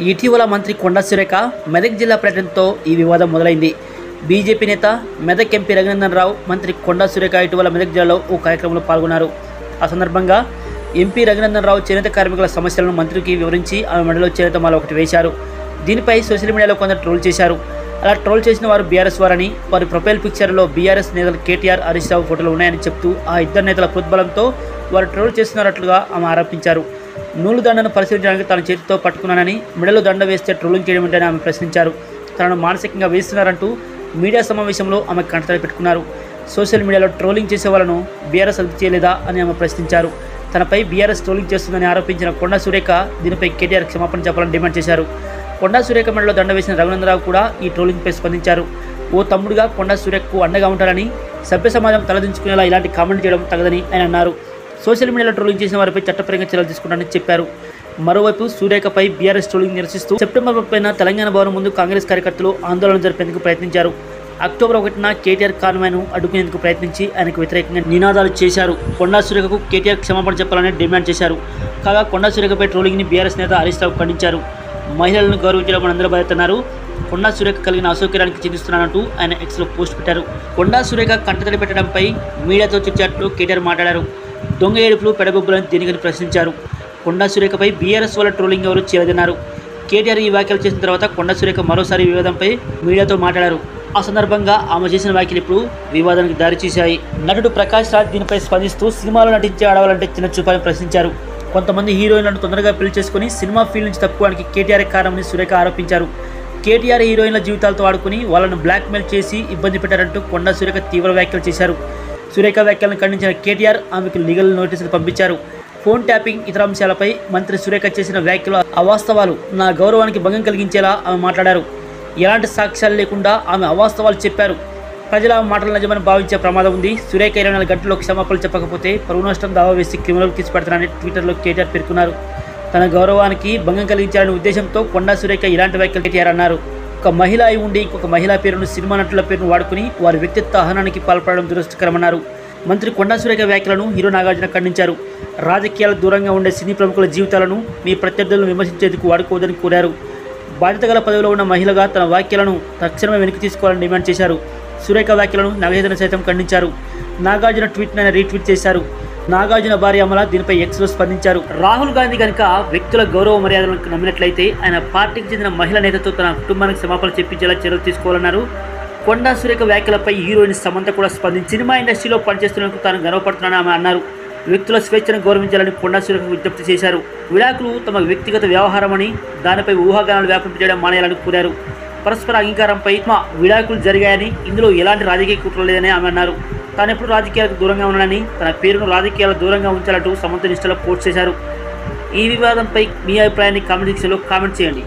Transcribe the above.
ఇటీవల మంత్రి కొండా సురేఖ మెదక్ జిల్లా పర్యటనతో ఈ వివాదం మొదలైంది. బీజేపీ నేత మెదక్ ఎంపీ రఘునందన్ రావు మంత్రి కొండా సురేఖ ఇటీవల మెదక్ జిల్లాలో ఓ కార్యక్రమంలో పాల్గొన్నారు. ఆ సందర్భంగా ఎంపీ రఘునందన్ రావు చేనేత కార్మికుల సమస్యలను మంత్రికి వివరించి ఆమె మెడలో చేనేత మాల ఒకటి వేశారు. దీనిపై సోషల్ మీడియాలో కొందరు ట్రోల్ చేశారు. అలా ట్రోల్ చేసిన వారు బీఆర్ఎస్ వారని, వారి ప్రొఫైల్ పిక్చర్లో బీఆర్ఎస్ నేతలు కేటీఆర్, హరీష్ రావు ఫోటోలు ఉన్నాయని చెప్తూ ఆ ఇద్దరు నేతల ప్రోద్బలంతో వారు ట్రోల్ చేస్తున్నట్లుగా ఆమె ఆరోపించారు. నూలు దండను పరిశీలించడానికి తన చేతితో పట్టుకున్నానని, మెడలో దండ వేస్తే ట్రోలింగ్ చేయడం ఏంటని ఆమె ప్రశ్నించారు. తనను మానసికంగా వేస్తున్నారంటూ మీడియా సమావేశంలో ఆమె కంటతడి పెట్టుకున్నారు. సోషల్ మీడియాలో ట్రోలింగ్ చేసే వాళ్ళను బీఆర్ఎస్ అదుపు చేయలేదా అని ఆమె ప్రశ్నించారు. తనపై బీఆర్ఎస్ ట్రోలింగ్ చేస్తుందని ఆరోపించిన కొండా సురేఖ దీనిపై కేటీఆర్ క్షమాపణ చెప్పాలని డిమాండ్ చేశారు. కొండా సురేఖ మెడలో దండ వేసిన రఘునందరావు కూడా ఈ ట్రోలింగ్పై స్పందించారు. ఓ తమ్ముడుగా కొండా సురేఖకు అండగా ఉంటారని, సభ్య సమాజం తలదించుకునేలా ఇలాంటి కామెంట్ చేయడం తగదని ఆయన అన్నారు. సోషల్ మీడియాలో ట్రోలింగ్ చేసిన వారిపై చట్టపరంగా చర్యలు తీసుకుంటారని చెప్పారు. మరోవైపు సురేఖపై బీఆర్ఎస్ ట్రోలింగ్ నిరసిస్తూ సెప్టెంబర్ 30న తెలంగాణ భవనం ముందు కాంగ్రెస్ కార్యకర్తలు ఆందోళన జరిపేందుకు ప్రయత్నించారు. అక్టోబర్ 1న కేటీఆర్ కాన్వాయ్ను అడ్డుకునేందుకు ప్రయత్నించి ఆయనకు వ్యతిరేకంగా నినాదాలు చేశారు. కొండా సురేఖకు కేటీఆర్ క్షమాపణ చెప్పాలని డిమాండ్ చేశారు. కాగా కొండా సురేఖపై ట్రోలింగ్ని బీఆర్ఎస్ నేత హరీష్ రావు ఖండించారు. మహిళలను గౌరవించడం మనందరూ బాధ్యతన్నారు. కొండా సురేఖ కలిగిన అసౌకర్యానికి చింతిస్తున్నానంటూ ఆయన ఎక్స్లో పోస్ట్ పెట్టారు. కొండా సురేఖ కంటతడి పెట్టడంపై మీడియాతో చర్చట్లు కేటీఆర్ మాట్లాడారు. దొంగ ఏడుపులు పెడబొబ్బులని దేనికని ప్రశ్నించారు. కొండా సురేఖపై బీఆర్ఎస్ వల్ల ట్రోలింగ్ ఎవరు చేయలేదన్నారు. కేటీఆర్ ఈ వ్యాఖ్యలు చేసిన తర్వాత కొండా సురేఖ మరోసారి వివాదంపై మీడియాతో మాట్లాడారు. ఆ సందర్భంగా ఆమె చేసిన వ్యాఖ్యలు ఇప్పుడు వివాదానికి దారితీశాయి. నటుడు ప్రకాష్ రాజ్ దీనిపై స్పందిస్తూ సినిమాలో నటించే ఆడవాలంటే చిన్న చూపాలని ప్రశ్నించారు. కొంతమంది హీరోయిన్లను తొందరగా పెళ్లి చేసుకుని సినిమా ఫీల్డ్ నుంచి తప్పుకోవడానికి కేటీఆర్ కారణమని సురేఖ ఆరోపించారు. కేటీఆర్ హీరోయిన్ల జీవితాలతో ఆడుకుని వాళ్ళను బ్లాక్మెయిల్ చేసి ఇబ్బంది పెట్టారంటూ కొండా సురేఖ తీవ్ర వ్యాఖ్యలు చేశారు. సురేఖ వ్యాఖ్యలను ఖండించిన కేటీఆర్ ఆమెకు లీగల్ నోటీసులు పంపించారు. ఫోన్ ట్యాపింగ్, ఇతర అంశాలపై మంత్రి సురేఖ చేసిన వ్యాఖ్యలు అవాస్తవాలు, నా గౌరవానికి భంగం కలిగించేలా ఆమె మాట్లాడారు. ఎలాంటి సాక్ష్యాలు లేకుండా ఆమె అవాస్తవాలు చెప్పారు. ప్రజల మాటలు నిజమని భావించే ప్రమాదం ఉంది. సురేఖ 24 గంటల్లో క్షమాపణలు చెప్పకపోతే పరువు నష్టం దావా వేసి క్రిమినల్ కేసు పెడతానని ట్విట్టర్లో కేటీఆర్ పేర్కొన్నారు. తన గౌరవానికి భంగం కలిగించాలనే ఉద్దేశంతో కొండా సురేఖ ఇలాంటి వ్యాఖ్యలు కేటీఆర్ అన్నారు. ఒక మహిళ అయి ఉండి ఇంకొక మహిళా పేరును, సినిమా నటుల పేరును వాడుకుని వారి వ్యక్తిత్వ హననానికి పాల్పడడం దురదృష్టకరమన్నారు. మంత్రి కొండా సురేఖ వ్యాఖ్యలను హీరో నాగార్జున ఖండించారు. రాజకీయాలకు దూరంగా ఉండే సినీ ప్రముఖుల జీవితాలను మీ ప్రత్యర్థులను విమర్శించేందుకు వాడుకోవద్దని కోరారు. బాధ్యత గల పదవిలో ఉన్న మహిళగా తన వ్యాఖ్యలను తక్షణమే వెనక్కి తీసుకోవాలని డిమాండ్ చేశారు. సురేఖ వ్యాఖ్యలను నాగచైతన్య సైతం ఖండించారు. నాగార్జున ట్వీట్ను ఆయన రీట్వీట్ చేశారు. నాగార్జున భార్య అమల దీనిపై ఎక్స్లో స్పందించారు. రాహుల్ గాంధీ కనుక వ్యక్తుల గౌరవ మర్యాదలను నమ్మినట్లయితే ఆయన పార్టీకి చెందిన మహిళా నేతతో తన కుటుంబానికి క్షమాపణలు చెప్పించేలా చర్యలు తీసుకోవాలన్నారు. కొండా సురేఖ వ్యాఖ్యలపై హీరోయిన్ సమంత కూడా స్పందించి సినిమా ఇండస్ట్రీలో పనిచేస్తున్నందుకు తాను గర్వపడుతున్నానని ఆమె అన్నారు. వ్యక్తుల స్వేచ్ఛను గౌరవించాలని కొండా సురేఖ విజ్ఞప్తి చేశారు. విడాకులు తమ వ్యక్తిగత వ్యవహారమని, దానిపై ఊహాగానాలు వ్యాపించడం మానేయాలని కోరారు. పరస్పర అంగీకారంపై విడాకులు జరిగాయని, ఇందులో ఎలాంటి రాజకీయ కుట్ర లేదని ఆమె అన్నారు. తాను ఎప్పుడు రాజకీయాలకు దూరంగా ఉన్నానని, తన పేరును రాజకీయాలకు దూరంగా ఉంచాలంటూ సమంత నిష్టలో పోస్ట్ చేశారు. ఈ వివాదంపై మీ అభిప్రాయాన్ని కామెంట్ సెక్షన్లో కామెంట్ చేయండి.